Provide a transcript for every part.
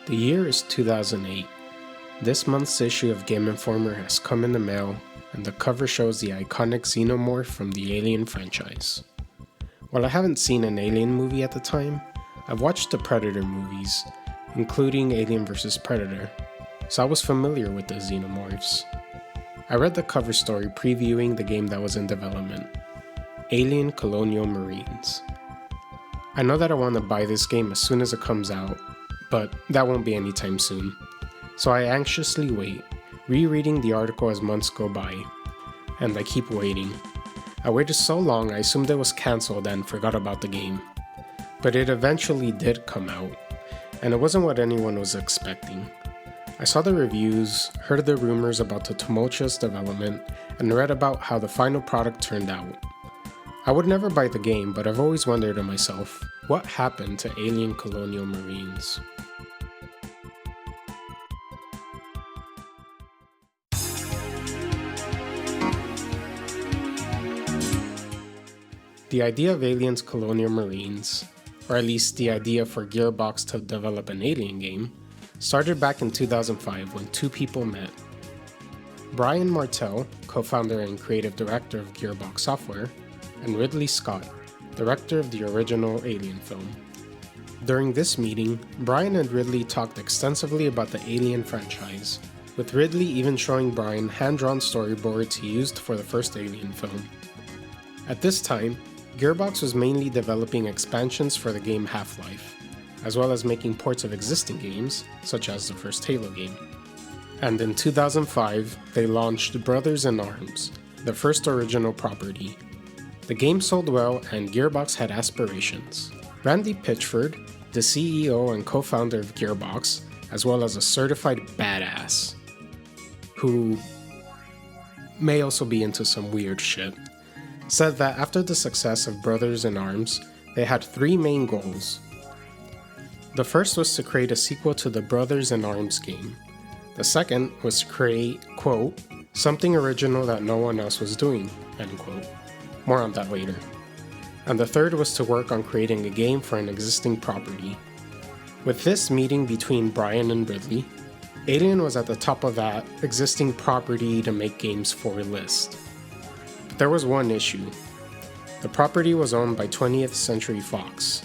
The year is 2008. This month's issue of Game Informer has come in the mail, and the cover shows the iconic xenomorph from the Alien franchise. While I haven't seen an Alien movie at the time, I've watched the Predator movies, including Alien vs. Predator, so I was familiar with the xenomorphs. I read the cover story previewing the game that was in development, Alien Colonial Marines. I know that I want to buy this game as soon as it comes out, but that won't be anytime soon. So I anxiously wait, rereading the article as months go by, and I keep waiting. I waited so long I assumed it was cancelled and forgot about the game. But it eventually did come out, and it wasn't what anyone was expecting. I saw the reviews, heard the rumors about the tumultuous development, and read about how the final product turned out. I would never buy the game, but I've always wondered to myself, what happened to Alien Colonial Marines? The idea of Alien's Colonial Marines, or at least the idea for Gearbox to develop an Alien game, started back in 2005 when two people met. Brian Martell, co-founder and creative director of Gearbox Software, and Ridley Scott, director of the original Alien film. During this meeting, Brian and Ridley talked extensively about the Alien franchise, with Ridley even showing Brian hand-drawn storyboards he used for the first Alien film. At this time, Gearbox was mainly developing expansions for the game Half-Life, as well as making ports of existing games, such as the first Halo game. And in 2005, they launched Brothers in Arms, the first original property. The game sold well and Gearbox had aspirations. Randy Pitchford, the CEO and co-founder of Gearbox, as well as a certified badass, who may also be into some weird shit, said that after the success of Brothers in Arms, they had three main goals. The first was to create a sequel to the Brothers in Arms game. The second was to create, quote, something original that no one else was doing, end quote. More on that later. And the third was to work on creating a game for an existing property. With this meeting between Brian and Ridley, Alien was at the top of that existing property to make games for list. But there was one issue. The property was owned by 20th Century Fox,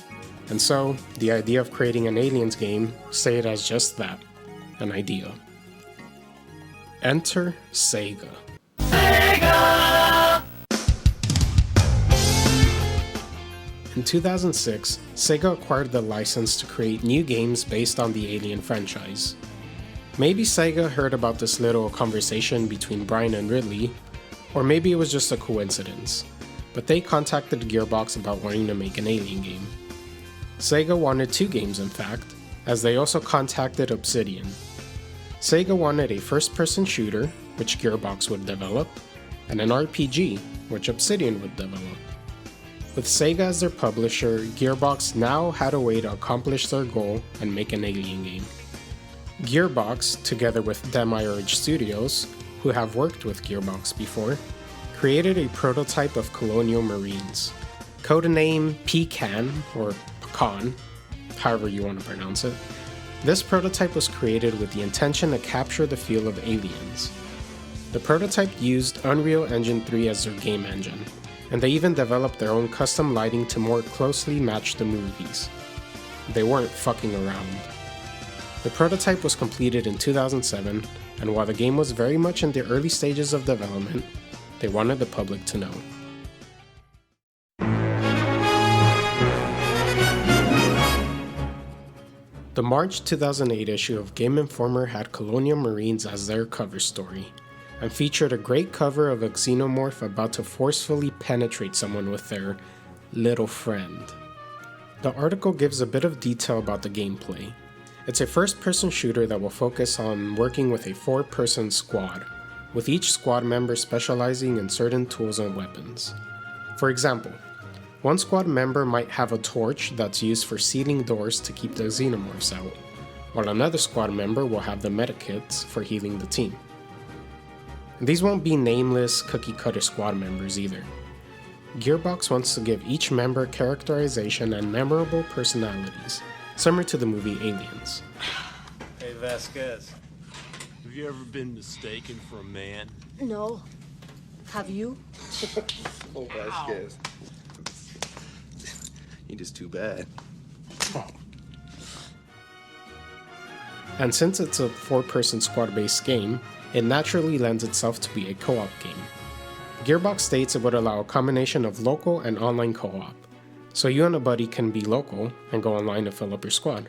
and so the idea of creating an Aliens game stayed as just that, an idea. Enter Sega. In 2006, Sega acquired the license to create new games based on the Alien franchise. Maybe Sega heard about this little conversation between Brian and Ridley, or maybe it was just a coincidence, but they contacted Gearbox about wanting to make an Alien game. Sega wanted two games in fact, as they also contacted Obsidian. Sega wanted a first-person shooter, which Gearbox would develop, and an RPG, which Obsidian would develop. With Sega as their publisher, Gearbox now had a way to accomplish their goal and make an Alien game. Gearbox, together with Demiurge Studios, who have worked with Gearbox before, created a prototype of Colonial Marines. Codename Pecan, or Pecan, however you want to pronounce it. This prototype was created with the intention to capture the feel of Aliens. The prototype used Unreal Engine 3 as their game engine, and they even developed their own custom lighting to more closely match the movies. They weren't fucking around. The prototype was completed in 2007, and while the game was very much in the early stages of development, they wanted the public to know. The March 2008 issue of Game Informer had Colonial Marines as their cover story, and featured a great cover of a xenomorph about to forcefully penetrate someone with their little friend. The article gives a bit of detail about the gameplay. It's a first-person shooter that will focus on working with a 4-person squad, with each squad member specializing in certain tools and weapons. For example, one squad member might have a torch that's used for sealing doors to keep the xenomorphs out, while another squad member will have the medikits for healing the team. And these won't be nameless, cookie-cutter squad members either. Gearbox wants to give each member characterization and memorable personalities, similar to the movie Aliens. Vasquez. Have you ever been mistaken for a man? No. Have you? Oh, Vasquez. He just too bad. And since it's a 4-person squad-based game, it naturally lends itself to be a co-op game. Gearbox states it would allow a combination of local and online co-op, so you and a buddy can be local and go online to fill up your squad.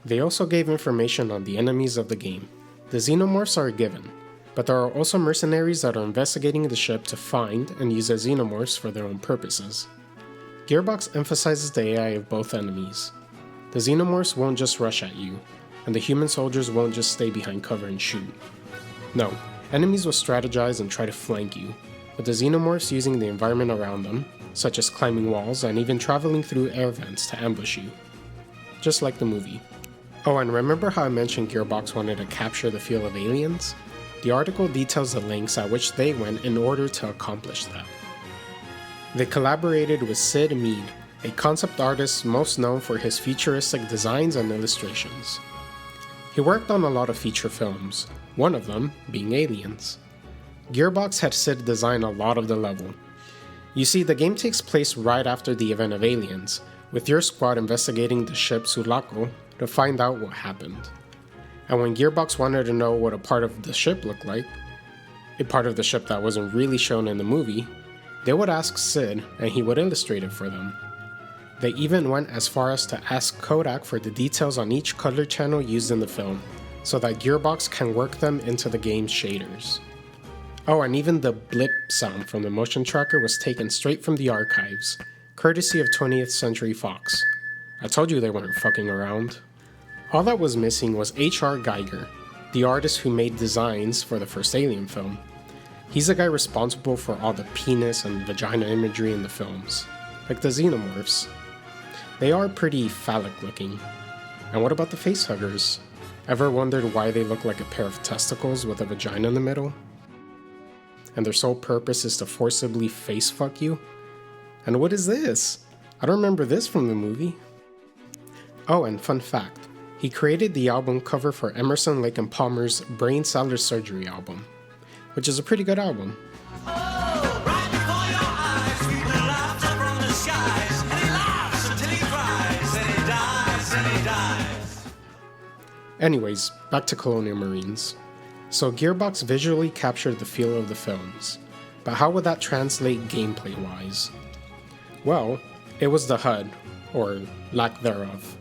They also gave information on the enemies of the game. The xenomorphs are a given, but there are also mercenaries that are investigating the ship to find and use the xenomorphs for their own purposes. Gearbox emphasizes the AI of both enemies. The xenomorphs won't just rush at you, and the human soldiers won't just stay behind cover and shoot. No, enemies will strategize and try to flank you, with the xenomorphs using the environment around them, such as climbing walls and even traveling through air vents to ambush you. Just like the movie. Oh, and remember how I mentioned Gearbox wanted to capture the feel of Aliens? The article details the lengths at which they went in order to accomplish that. They collaborated with Sid Mead, a concept artist most known for his futuristic designs and illustrations. He worked on a lot of feature films, one of them being Aliens. Gearbox had Sid design a lot of the level. You see, the game takes place right after the event of Aliens, with your squad investigating the ship Sulaco to find out what happened. And when Gearbox wanted to know what a part of the ship looked like, a part of the ship that wasn't really shown in the movie, they would ask Sid and he would illustrate it for them. They even went as far as to ask Kodak for the details on each color channel used in the film, so that Gearbox can work them into the game's shaders. Oh, and even the blip sound from the motion tracker was taken straight from the archives, courtesy of 20th Century Fox. I told you they weren't fucking around. All that was missing was H.R. Giger, the artist who made designs for the first Alien film. He's the guy responsible for all the penis and vagina imagery in the films, like the xenomorphs. They are pretty phallic looking. And what about the facehuggers? Ever wondered why they look like a pair of testicles with a vagina in the middle? And their sole purpose is to forcibly face fuck you? And what is this? I don't remember this from the movie. Oh, and fun fact, he created the album cover for Emerson, Lake and Palmer's Brain Salad Surgery album, which is a pretty good album. Anyways, back to Colonial Marines. So Gearbox visually captured the feel of the films, but how would that translate gameplay-wise? Well, it was the HUD, or lack thereof.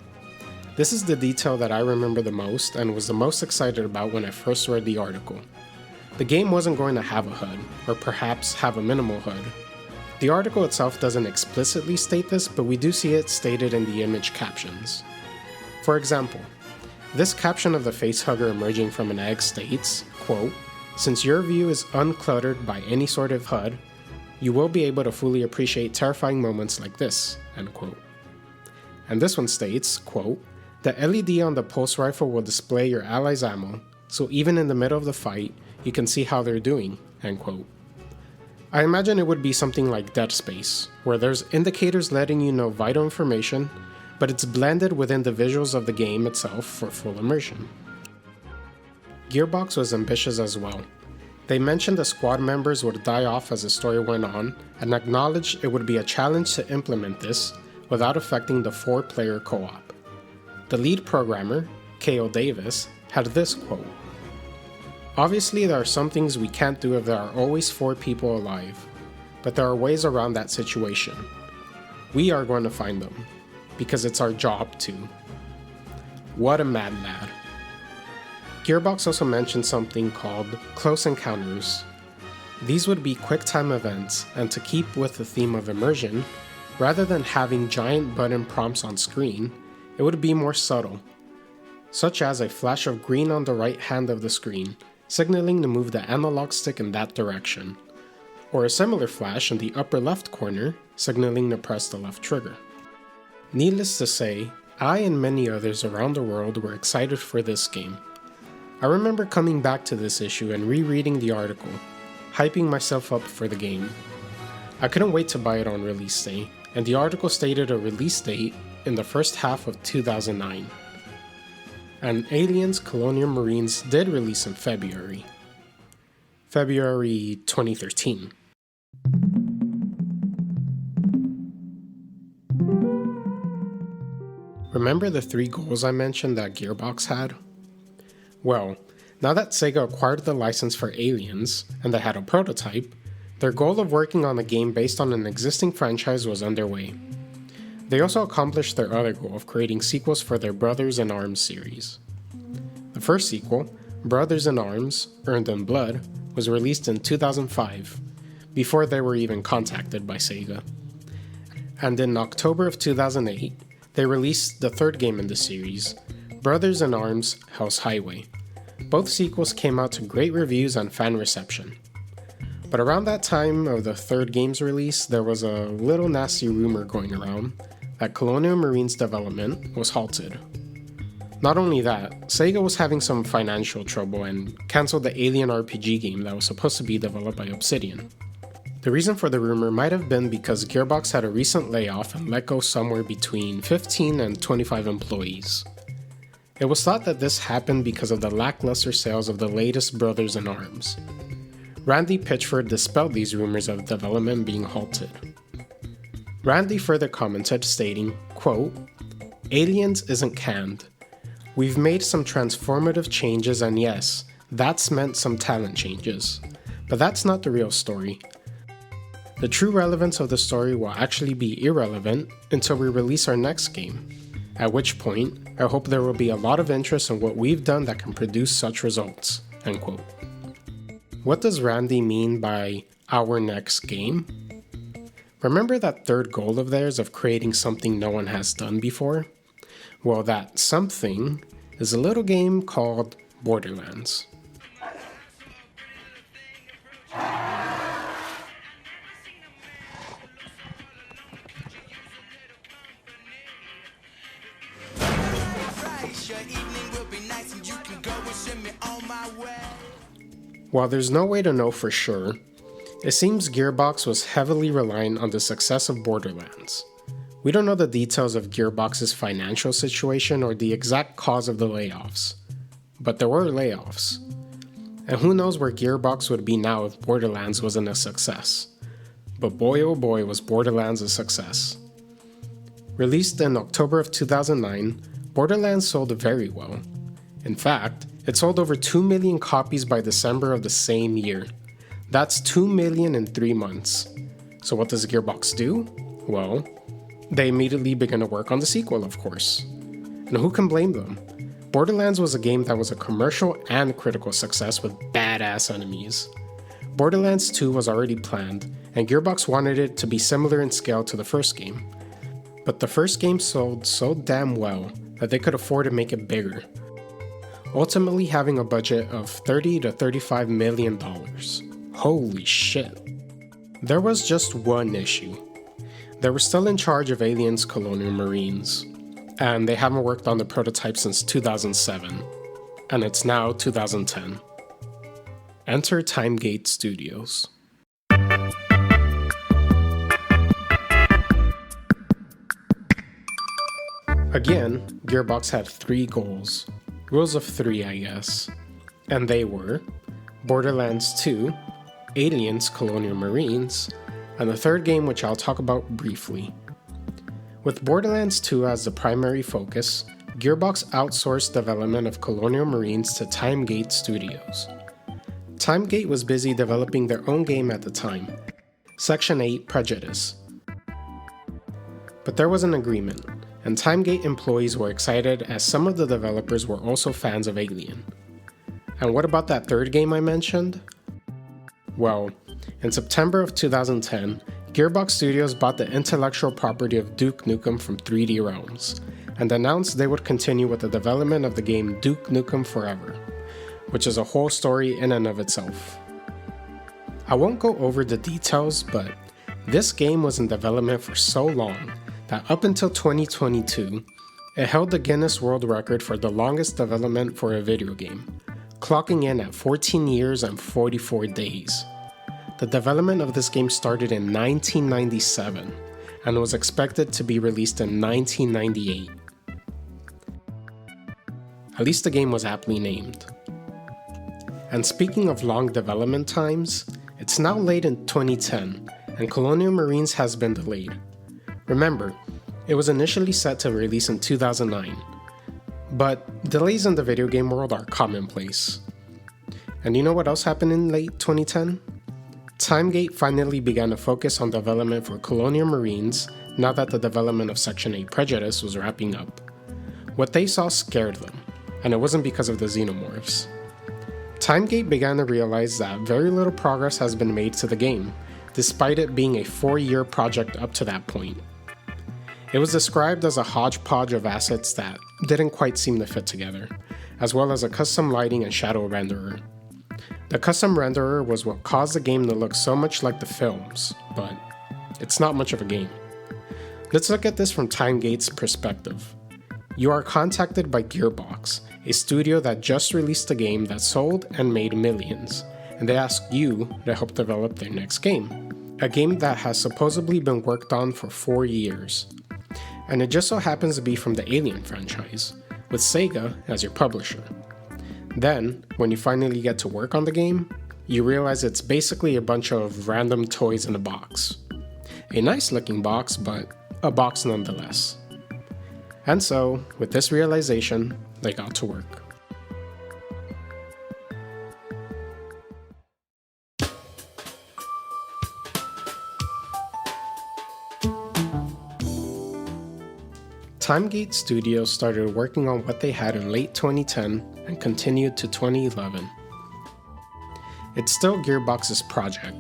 This is the detail that I remember the most and was the most excited about when I first read the article. The game wasn't going to have a HUD, or perhaps have a minimal HUD. The article itself doesn't explicitly state this, but we do see it stated in the image captions. For example, this caption of the facehugger emerging from an egg states, quote, "Since your view is uncluttered by any sort of HUD, you will be able to fully appreciate terrifying moments like this," end quote. And this one states, quote, "The LED on the pulse rifle will display your allies' ammo, so even in the middle of the fight, you can see how they're doing," end quote. I imagine it would be something like Dead Space, where there's indicators letting you know vital information, but it's blended within the visuals of the game itself for full immersion. Gearbox was ambitious as well. They mentioned the squad members would die off as the story went on, and acknowledged it would be a challenge to implement this without affecting the 4-player co-op. The lead programmer, K.O. Davis, had this quote, "Obviously there are some things we can't do if there are always 4 people alive, but there are ways around that situation. We are going to find them, because it's our job to." What a mad lad. Gearbox also mentioned something called Close Encounters. These would be quick-time events, and to keep with the theme of immersion, rather than having giant button prompts on screen, it would be more subtle, such as a flash of green on the right hand of the screen, signaling to move the analog stick in that direction, or a similar flash in the upper left corner, signaling to press the left trigger. Needless to say, I and many others around the world were excited for this game. I remember coming back to this issue and rereading the article, hyping myself up for the game. I couldn't wait to buy it on release day, and the article stated a release date in the first half of 2009. and Aliens Colonial Marines did release in February 2013. Remember the 3 goals I mentioned that Gearbox had? Well, now that Sega acquired the license for Aliens, and they had a prototype, their goal of working on a game based on an existing franchise was underway. They also accomplished their other goal of creating sequels for their Brothers in Arms series. The first sequel, Brothers in Arms, Earned in Blood, was released in 2005, before they were even contacted by Sega. And in October of 2008, they released the third game in the series, Brothers in Arms Hell's Highway. Both sequels came out to great reviews and fan reception. But around that time of the third game's release, there was a little nasty rumor going around that Colonial Marines development was halted. Not only that, Sega was having some financial trouble and cancelled the Alien RPG game that was supposed to be developed by Obsidian. The reason for the rumor might have been because Gearbox had a recent layoff and let go somewhere between 15 and 25 employees. It was thought that this happened because of the lackluster sales of the latest Brothers in Arms. Randy Pitchford dispelled these rumors of development being halted. Randy further commented stating, quote, "Aliens isn't canned. We've made some transformative changes and yes, that's meant some talent changes. But that's not the real story. The true relevance of the story will actually be irrelevant until we release our next game, at which point I hope there will be a lot of interest in what we've done that can produce such results." End quote. What does Randy mean by our next game? Remember that third goal of theirs of creating something no one has done before? Well, that something is a little game called Borderlands. While there's no way to know for sure, it seems Gearbox was heavily reliant on the success of Borderlands. We don't know the details of Gearbox's financial situation or the exact cause of the layoffs, but there were layoffs. And who knows where Gearbox would be now if Borderlands wasn't a success. But boy oh boy was Borderlands a success. Released in October of 2009, Borderlands sold very well. In fact, it sold over 2 million copies by December of the same year. That's 2 million in 3 months. So what does Gearbox do? Well, they immediately begin to work on the sequel, of course. And who can blame them? Borderlands was a game that was a commercial and critical success with badass enemies. Borderlands 2 was already planned, and Gearbox wanted it to be similar in scale to the first game. But the first game sold so damn well that they could afford to make it bigger, ultimately having a budget of $30 to $35 million. Holy shit. There was just one issue. They were still in charge of Aliens Colonial Marines, and they haven't worked on the prototype since 2007, and it's now 2010. Enter Timegate Studios. Again, Gearbox had 3 goals. Rules of 3, I guess. And they were Borderlands 2, Aliens Colonial Marines, and the third game which I'll talk about briefly. With Borderlands 2 as the primary focus, Gearbox outsourced development of Colonial Marines to Timegate Studios. Timegate was busy developing their own game at the time, Section 8 Prejudice. But there was an agreement, and Timegate employees were excited as some of the developers were also fans of Alien. And what about that third game I mentioned? Well, in September of 2010, Gearbox Studios bought the intellectual property of Duke Nukem from 3D Realms, and announced they would continue with the development of the game Duke Nukem Forever, which is a whole story in and of itself. I won't go over the details, but this game was in development for so long that up until 2022, it held the Guinness World Record for the longest development for a video game, clocking in at 14 years and 44 days. The development of this game started in 1997 and was expected to be released in 1998. At least the game was aptly named. And speaking of long development times, it's now late in 2010, and Colonial Marines has been delayed. Remember, it was initially set to release in 2009, but delays in the video game world are commonplace. And you know what else happened in late 2010? Timegate finally began to focus on development for Colonial Marines now that the development of Section 8 Prejudice was wrapping up. What they saw scared them, and it wasn't because of the xenomorphs. Timegate began to realize that very little progress has been made to the game, despite it being a 4-year project up to that point. It was described as a hodgepodge of assets that didn't quite seem to fit together, as well as a custom lighting and shadow renderer. The custom renderer was what caused the game to look so much like the films, but it's not much of a game. Let's look at this from Timegate's perspective. You are contacted by Gearbox, a studio that just released a game that sold and made millions, and they ask you to help develop their next game, a game that has supposedly been worked on for 4 years. And it just so happens to be from the Alien franchise, with Sega as your publisher. Then, when you finally get to work on the game, you realize it's basically a bunch of random toys in a box. A nice looking box, but a box nonetheless. And so, with this realization, they got to work. Timegate Studios started working on what they had in late 2010 and continued to 2011. It's still Gearbox's project.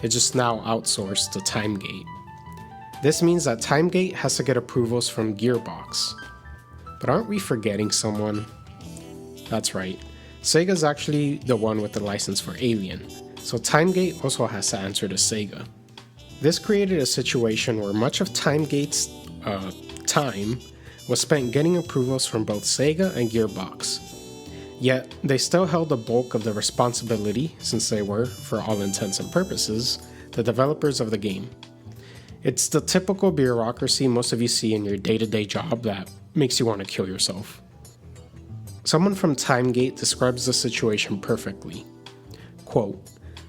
It's just now outsourced to Timegate. This means that Timegate has to get approvals from Gearbox. But aren't we forgetting someone? That's right, Sega's actually the one with the license for Alien, so Timegate also has to answer to Sega. This created a situation where much of Timegate's time was spent getting approvals from both Sega and Gearbox. Yet, they still held the bulk of the responsibility since they were, for all intents and purposes, the developers of the game. It's the typical bureaucracy most of you see in your day-to-day job that makes you want to kill yourself. Someone from Timegate describes the situation perfectly. Quote,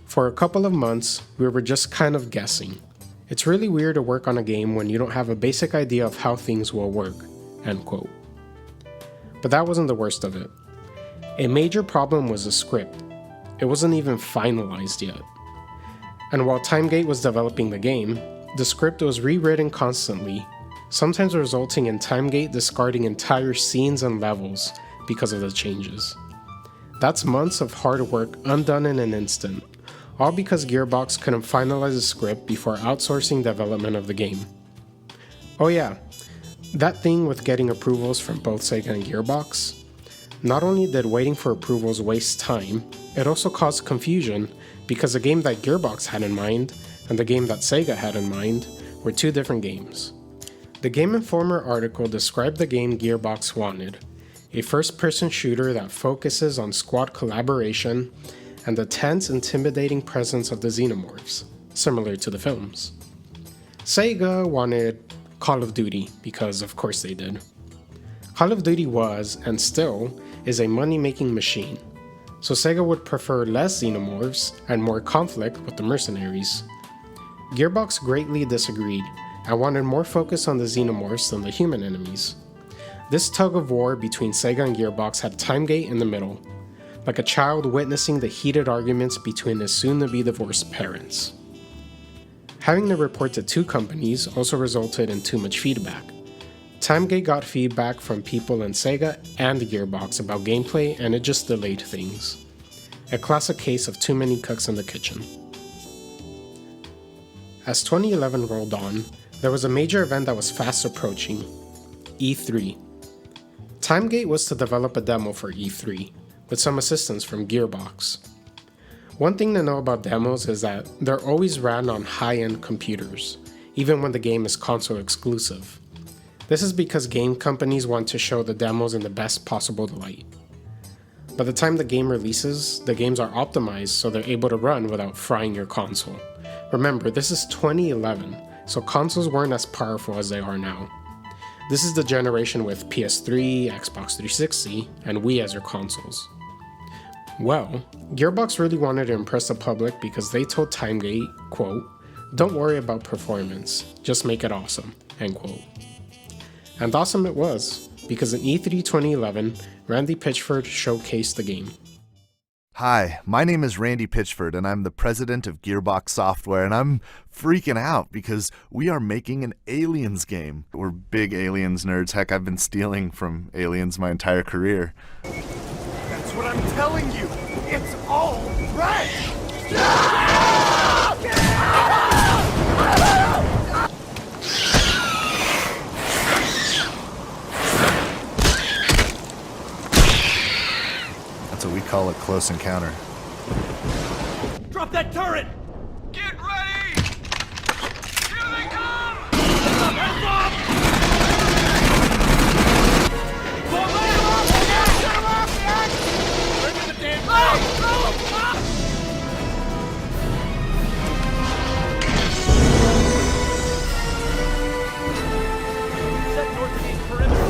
"For a couple of months, we were just kind of guessing. It's really weird to work on a game when you don't have a basic idea of how things will work." End quote. But that wasn't the worst of it. A major problem was the script. It wasn't even finalized yet. And while Timegate was developing the game, the script was rewritten constantly, sometimes resulting in Timegate discarding entire scenes and levels because of the changes. That's months of hard work undone in an instant, all because Gearbox couldn't finalize the script before outsourcing development of the game. Oh yeah, that thing with getting approvals from both Sega and Gearbox? Not only did waiting for approvals waste time, it also caused confusion because the game that Gearbox had in mind and the game that Sega had in mind were two different games. The Game Informer article described the game Gearbox wanted, a first-person shooter that focuses on squad collaboration and the tense, intimidating presence of the xenomorphs, similar to the films. Sega wanted Call of Duty, because of course they did. Call of Duty was, and still, is a money-making machine, so Sega would prefer less xenomorphs and more conflict with the mercenaries. Gearbox greatly disagreed and wanted more focus on the xenomorphs than the human enemies. This tug of war between Sega and Gearbox had Timegate in the middle, like a child witnessing the heated arguments between his soon-to-be-divorced parents. Having to report to two companies also resulted in too much feedback. Timegate got feedback from people in Sega and Gearbox about gameplay, and it just delayed things. A classic case of too many cooks in the kitchen. As 2011 rolled on, there was a major event that was fast approaching, E3. Timegate was to develop a demo for E3, with some assistance from Gearbox. One thing to know about demos is that they're always ran on high-end computers, even when the game is console exclusive. This is because game companies want to show the demos in the best possible light. By the time the game releases, the games are optimized so they're able to run without frying your console. Remember, this is 2011, so consoles weren't as powerful as they are now. This is the generation with PS3, Xbox 360, and Wii as your consoles. Well, Gearbox really wanted to impress the public because they told Timegate, quote, "Don't worry about performance, just make it awesome," end quote. And awesome it was, because in E3 2011, Randy Pitchford showcased the game. Hi, my name is Randy Pitchford, and I'm the president of Gearbox Software, and I'm freaking out because we are making an Aliens game. We're big Aliens nerds. Heck, I've been stealing from Aliens my entire career. That's what I'm telling you! It's all right! That's what we call a close encounter. Drop that turret! Get ready! Here they come! Heads up! Bring the damn Set north of east perimeter.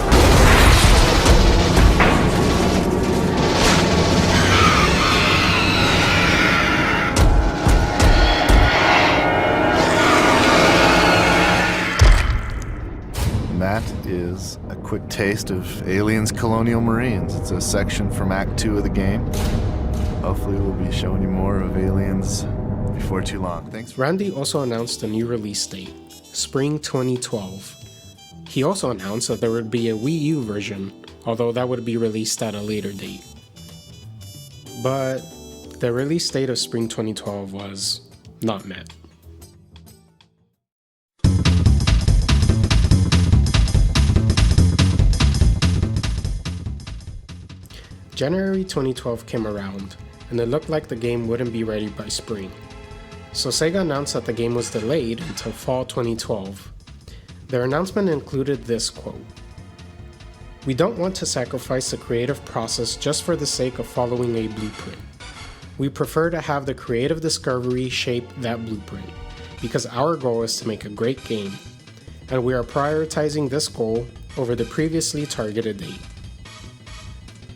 And that is a quick taste of Aliens Colonial Marines. It's a section from Act 2 of the game. Hopefully we'll be showing you more of Aliens before too long. Thanks. Randy also announced a new release date, spring 2012. He also announced that there would be a Wii U version, although that would be released at a later date. But the release date of spring 2012 was not met. January 2012 came around, and it looked like the game wouldn't be ready by spring. So Sega announced that the game was delayed until fall 2012. Their announcement included this quote: "We don't want to sacrifice the creative process just for the sake of following a blueprint. We prefer to have the creative discovery shape that blueprint, because our goal is to make a great game, and we are prioritizing this goal over the previously targeted date."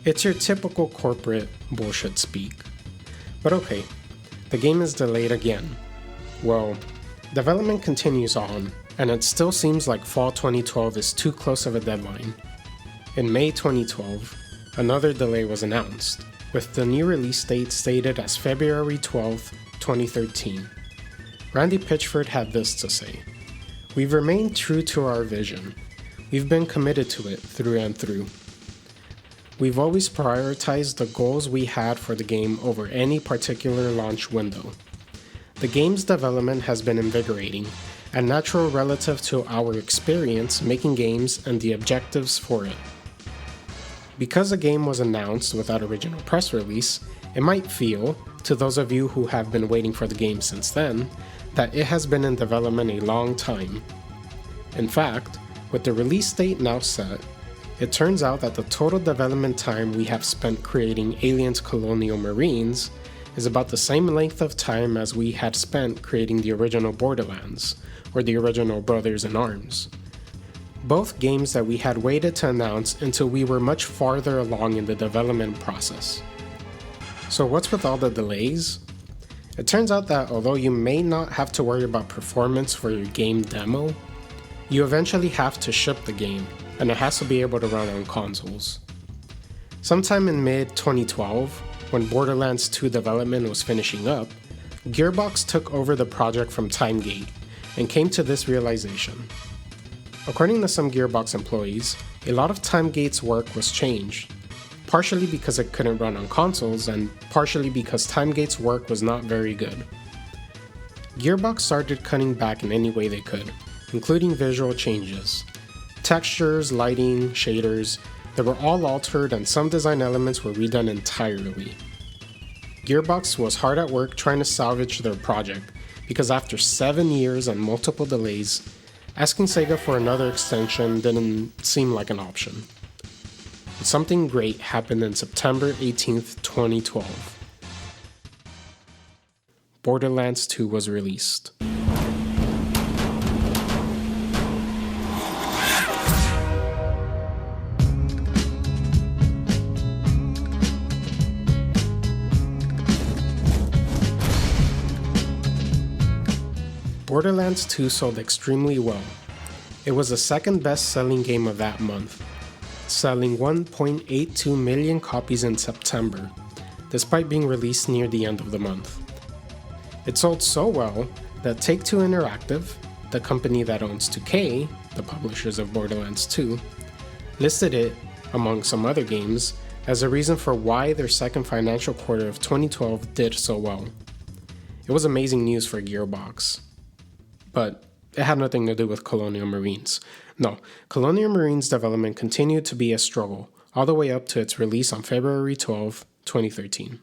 It's your typical corporate bullshit speak. But okay, the game is delayed again. Well, development continues on, and it still seems like fall 2012 is too close of a deadline. In May 2012, another delay was announced, with the new release date stated as February 12, 2013. Randy Pitchford had this to say: "We've remained true to our vision. We've been committed to it through and through. We've always prioritized the goals we had for the game over any particular launch window. The game's development has been invigorating and natural relative to our experience making games and the objectives for it. Because the game was announced without original press release, it might feel, to those of you who have been waiting for the game since then, that it has been in development a long time. In fact, with the release date now set, it turns out that the total development time we have spent creating Aliens Colonial Marines is about the same length of time as we had spent creating the original Borderlands, or the original Brothers in Arms. Both games that we had waited to announce until we were much farther along in the development process. So what's with all the delays? It turns out that although you may not have to worry about performance for your game demo, you eventually have to ship the game, and it has to be able to run on consoles. Sometime in mid-2012, when Borderlands 2 development was finishing up, Gearbox took over the project from Timegate and came to this realization. According to some Gearbox employees, a lot of Timegate's work was changed, partially because it couldn't run on consoles and partially because Timegate's work was not very good. Gearbox started cutting back in any way they could, including visual changes. Textures, lighting, shaders, they were all altered and some design elements were redone entirely. Gearbox was hard at work trying to salvage their project because after 7 years and multiple delays, asking Sega for another extension didn't seem like an option. But something great happened in September 18th, 2012. Borderlands 2 was released. Borderlands 2 sold extremely well. It was the second best-selling game of that month, selling 1.82 million copies in September, despite being released near the end of the month. It sold so well that Take-Two Interactive, the company that owns 2K, the publishers of Borderlands 2, listed it, among some other games, as a reason for why their second financial quarter of 2012 did so well. It was amazing news for Gearbox. But it had nothing to do with Colonial Marines. No, Colonial Marines development continued to be a struggle, all the way up to its release on February 12, 2013.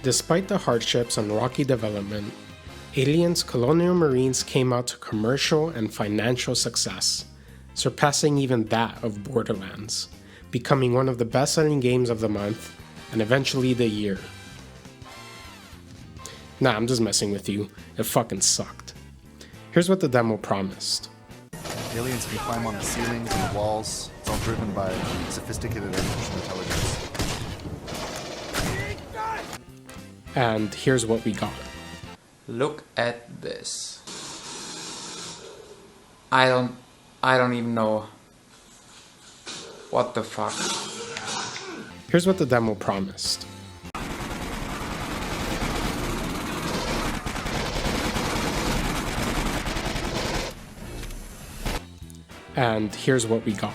Despite the hardships and rocky development, Aliens Colonial Marines came out to commercial and financial success, surpassing even that of Borderlands, becoming one of the best-selling games of the month and eventually the year. Nah, I'm just messing with you. It fucking sucked. Here's what the demo promised. Aliens can climb on the ceilings and the walls. It's all driven by sophisticated artificial intelligence. And here's what we got. Look at this. I don't even know. What the fuck? Here's what the demo promised. And here's what we got.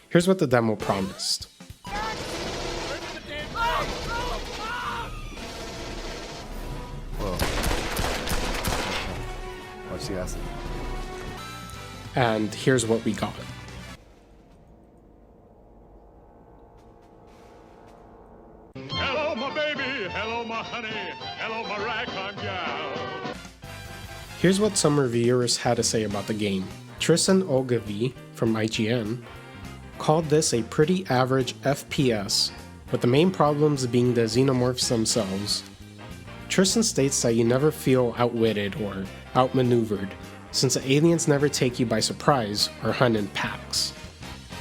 Here's what the demo promised. Whoa. Watch the acid. And here's what we got. Hello, my baby. Hello, my honey. Hello, my ragtime gal. Here's what some reviewers had to say about the game. Tristan Ogilvie from IGN called this a pretty average FPS, with the main problems being the xenomorphs themselves. Tristan states that you never feel outwitted or outmaneuvered, since the aliens never take you by surprise or hunt in packs.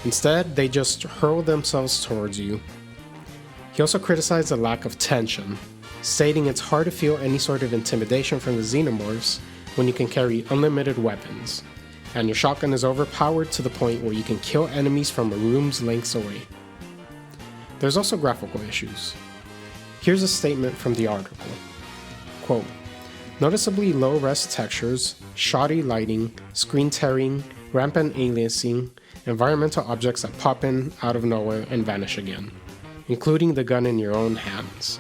Instead, they just hurl themselves towards you. He also criticized the lack of tension, stating it's hard to feel any sort of intimidation from the xenomorphs when you can carry unlimited weapons, and your shotgun is overpowered to the point where you can kill enemies from a room's length away. There's also graphical issues. Here's a statement from the article. Quote, noticeably low-res textures, shoddy lighting, screen tearing, rampant aliasing, environmental objects that pop in out of nowhere and vanish again, including the gun in your own hands.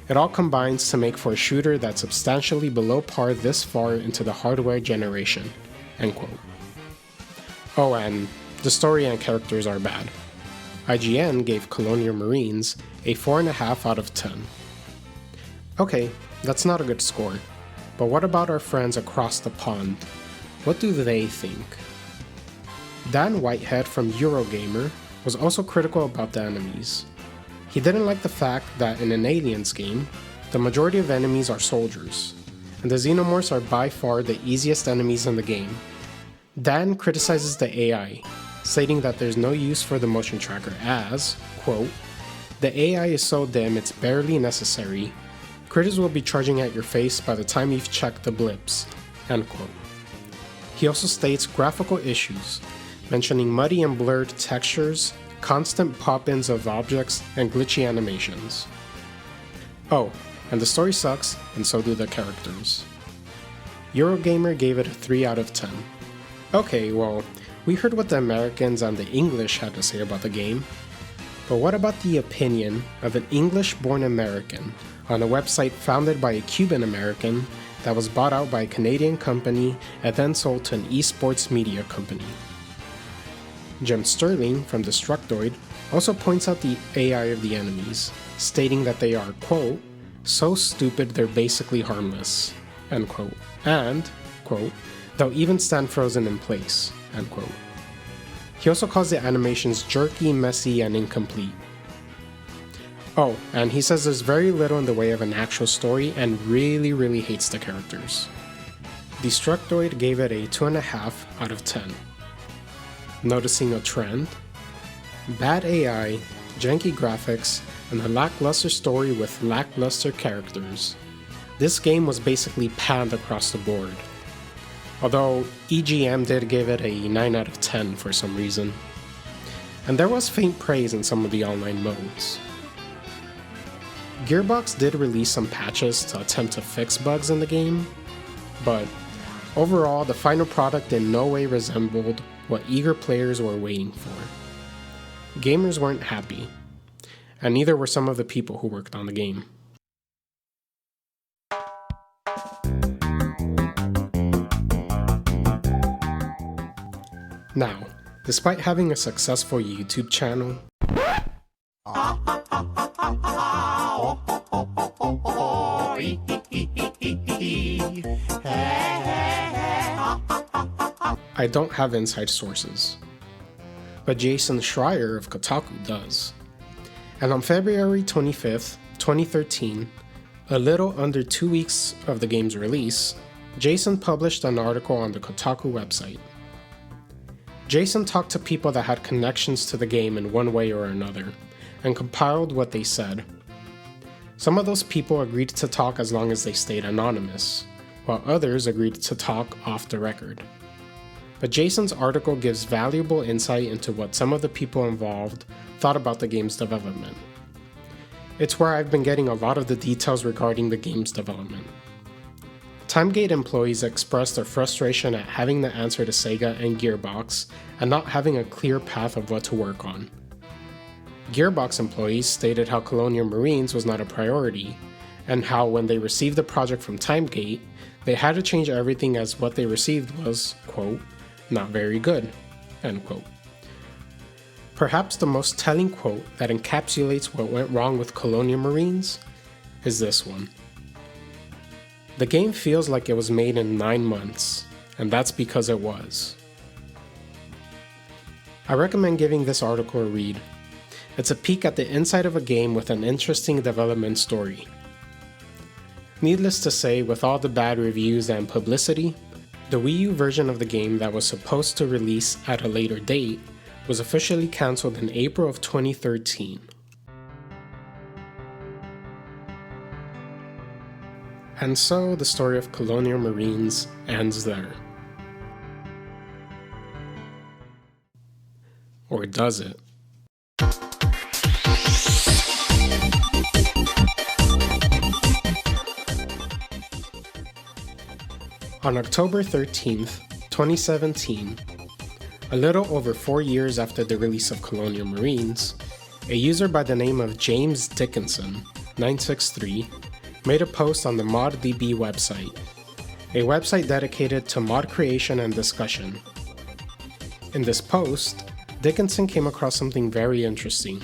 It all combines to make for a shooter that's substantially below par this far into the hardware generation. End quote. Oh, and the story and characters are bad. IGN gave Colonial Marines a 4.5 out of 10. Okay, that's not a good score, but what about our friends across the pond? What do they think? Dan Whitehead from Eurogamer was also critical about the enemies. He didn't like the fact that in an Aliens game, the majority of enemies are soldiers, and the xenomorphs are by far the easiest enemies in the game. Dan criticizes the AI, stating that there's no use for the motion tracker as, quote, the AI is so dim it's barely necessary. Critters will be charging at your face by the time you've checked the blips, end quote. He also states graphical issues, mentioning muddy and blurred textures, constant pop-ins of objects, and glitchy animations. Oh, and the story sucks, and so do the characters. Eurogamer gave it a 3 out of 10. Okay, well, we heard what the Americans and the English had to say about the game, but what about the opinion of an English-born American on a website founded by a Cuban American that was bought out by a Canadian company and then sold to an esports media company? Jim Sterling from Destructoid also points out the AI of the enemies, stating that they are, quote, so stupid they're basically harmless, end quote, and, quote, they'll even stand frozen in place, end quote. He also calls the animations jerky, messy, and incomplete. Oh, and he says there's very little in the way of an actual story and really hates the characters. Destructoid gave it a 2.5 out of 10. Noticing a trend? Bad AI, janky graphics, and a lackluster story with lackluster characters. This game was basically panned across the board. Although EGM did give it a 9 out of 10 for some reason. And there was faint praise in some of the online modes. Gearbox did release some patches to attempt to fix bugs in the game, but overall the final product in no way resembled what eager players were waiting for. Gamers weren't happy, and neither were some of the people who worked on the game. Now, despite having a successful YouTube channel, I don't have inside sources, but Jason Schreier of Kotaku does. And on February 25th, 2013, a little under 2 weeks of the game's release, Jason published an article on the Kotaku website. Jason talked to people that had connections to the game in one way or another, and compiled what they said. Some of those people agreed to talk as long as they stayed anonymous, while others agreed to talk off the record. But Jason's article gives valuable insight into what some of the people involved thought about the game's development. It's where I've been getting a lot of the details regarding the game's development. Timegate employees expressed their frustration at having to answer to Sega and Gearbox and not having a clear path of what to work on. Gearbox employees stated how Colonial Marines was not a priority, and how when they received the project from Timegate, they had to change everything as what they received was, quote, not very good, end quote. Perhaps the most telling quote that encapsulates what went wrong with Colonial Marines is this one. The game feels like it was made in 9 months, and that's because it was. I recommend giving this article a read. It's a peek at the inside of a game with an interesting development story. Needless to say, with all the bad reviews and publicity, the Wii U version of the game that was supposed to release at a later date was officially cancelled in April of 2013. And so the story of Colonial Marines ends there. Or does it? On October 13th, 2017, a little over 4 years after the release of Colonial Marines, a user by the name of James Dickinson, 963, made a post on the ModDB website, a website dedicated to mod creation and discussion. In this post, Dickinson came across something very interesting.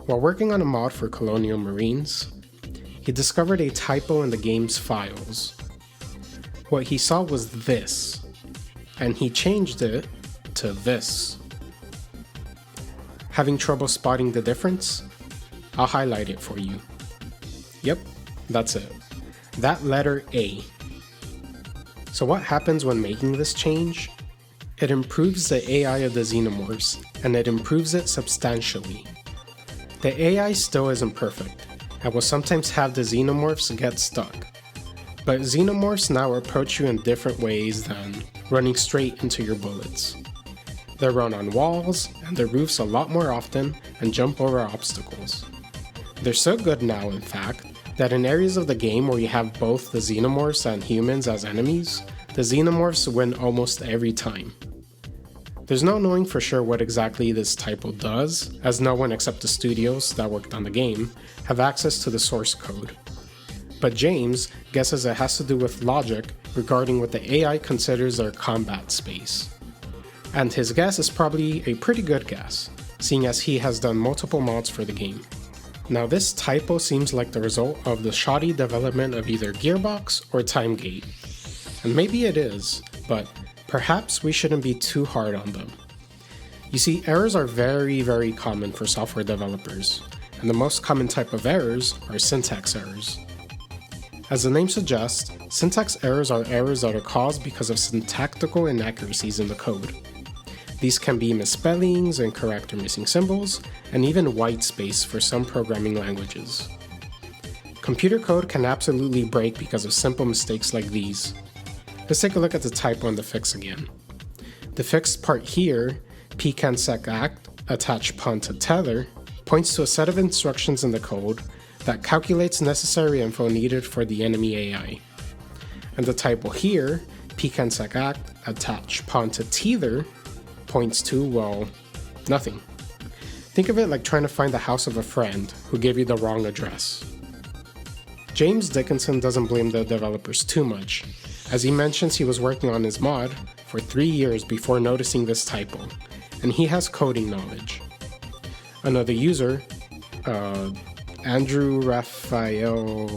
While working on a mod for Colonial Marines, he discovered a typo in the game's files. What he saw was this, and he changed it to this. Having trouble spotting the difference? I'll highlight it for you. Yep, that's it. That letter A. So what happens when making this change? It improves the AI of the Xenomorphs, and it improves it substantially. The AI still isn't perfect, and will sometimes have the Xenomorphs get stuck. But Xenomorphs now approach you in different ways than running straight into your bullets. They run on walls and their roofs a lot more often and jump over obstacles. They're so good now, in fact, that in areas of the game where you have both the Xenomorphs and humans as enemies, the Xenomorphs win almost every time. There's no knowing for sure what exactly this typo does, as no one except the studios that worked on the game have access to the source code. But James guesses it has to do with logic regarding what the AI considers their combat space. And his guess is probably a pretty good guess, seeing as he has done multiple mods for the game. Now this typo seems like the result of the shoddy development of either Gearbox or Timegate. And maybe it is, but perhaps we shouldn't be too hard on them. You see, errors are very common for software developers, and the most common type of errors are syntax errors. As the name suggests, syntax errors are errors that are caused because of syntactical inaccuracies in the code. These can be misspellings, incorrect or missing symbols, and even white space for some programming languages. Computer code can absolutely break because of simple mistakes like these. Let's take a look at the typo and the fix again. The fixed part here, pcansec_act attach pawn to tether, points to a set of instructions in the code that calculates necessary info needed for the enemy AI. And the typo here, pcansec_act attach pawn to tether, points to, well, nothing. Think of it like trying to find the house of a friend who gave you the wrong address. James Dickinson doesn't blame the developers too much, as he mentions he was working on his mod for 3 years before noticing this typo, and he has coding knowledge. Another user, Andrew Raphael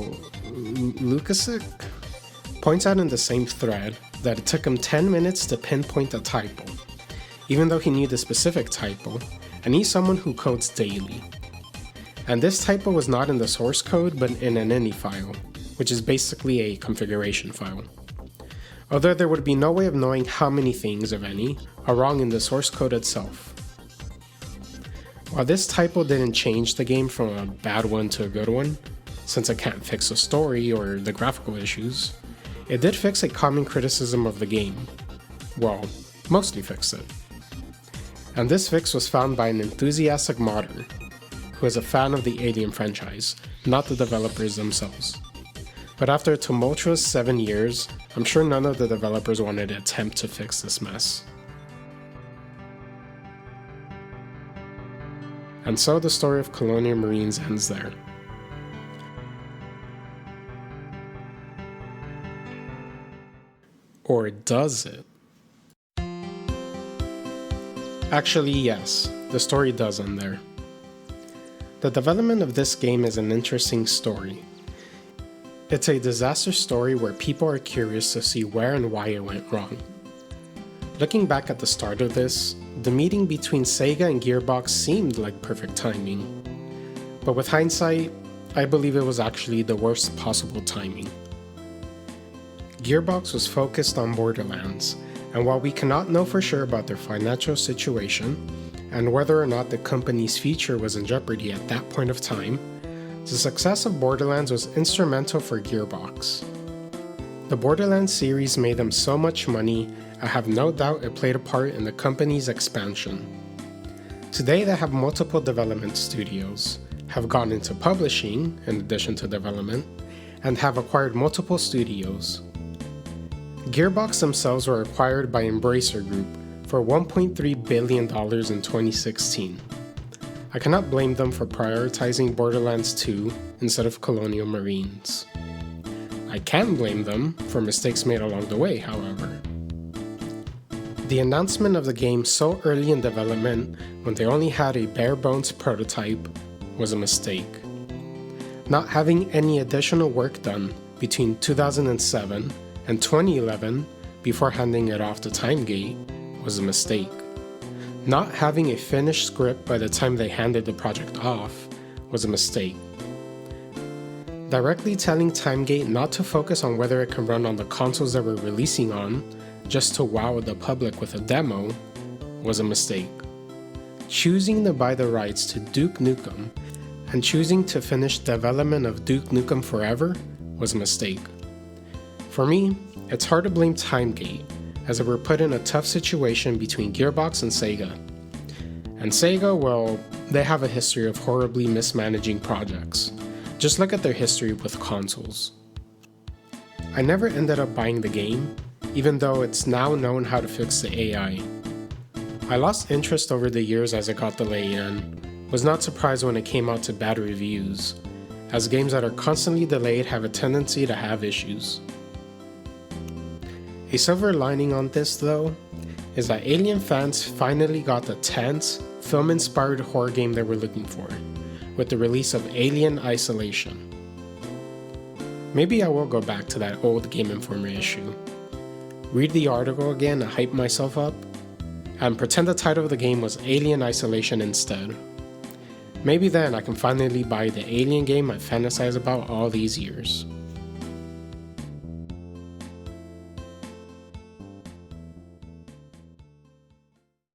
Lukasic, points out in the same thread that it took him 10 minutes to pinpoint a typo, even though he knew the specific typo, and he's someone who codes daily. And this typo was not in the source code but in an ini file, which is basically a configuration file. Although there would be no way of knowing how many things, if any, are wrong in the source code itself. While this typo didn't change the game from a bad one to a good one, since it can't fix the story or the graphical issues, it did fix a common criticism of the game. Well, mostly fixed it. And this fix was found by an enthusiastic modder, who is a fan of the Alien franchise, not the developers themselves. But after a tumultuous 7 years, I'm sure none of the developers wanted to attempt to fix this mess. And so the story of Colonial Marines ends there. Or does it? Actually, yes, the story does end there. The development of this game is an interesting story. It's a disaster story where people are curious to see where and why it went wrong. Looking back at the start of this, the meeting between Sega and Gearbox seemed like perfect timing. But with hindsight, I believe it was actually the worst possible timing. Gearbox was focused on Borderlands, and while we cannot know for sure about their financial situation, and whether or not the company's future was in jeopardy at that point of time, the success of Borderlands was instrumental for Gearbox. The Borderlands series made them so much money, I have no doubt it played a part in the company's expansion. Today they have multiple development studios, have gone into publishing in addition to development, and have acquired multiple studios. Gearbox themselves were acquired by Embracer Group for $1.3 billion in 2016. I cannot blame them for prioritizing Borderlands 2 instead of Colonial Marines. I can blame them for mistakes made along the way, however. The announcement of the game so early in development when they only had a bare-bones prototype was a mistake. Not having any additional work done between 2007 and 2011 before handing it off to Timegate was a mistake. Not having a finished script by the time they handed the project off was a mistake. Directly telling Timegate not to focus on whether it can run on the consoles they were releasing on, just to wow the public with a demo, was a mistake. Choosing to buy the rights to Duke Nukem and choosing to finish development of Duke Nukem Forever was a mistake. For me, it's hard to blame Timegate, as they were put in a tough situation between Gearbox and Sega. And Sega, well, they have a history of horribly mismanaging projects. Just look at their history with consoles. I never ended up buying the game, even though it's now known how to fix the AI. I lost interest over the years as it got delayed and was not surprised when it came out to bad reviews, as games that are constantly delayed have a tendency to have issues. A silver lining on this, though, is that Alien fans finally got the tense, film-inspired horror game they were looking for, with the release of Alien Isolation. Maybe I will go back to that old Game Informer issue, read the article again and hype myself up, and pretend the title of the game was Alien Isolation instead. Maybe then I can finally buy the Alien game I fantasized about all these years.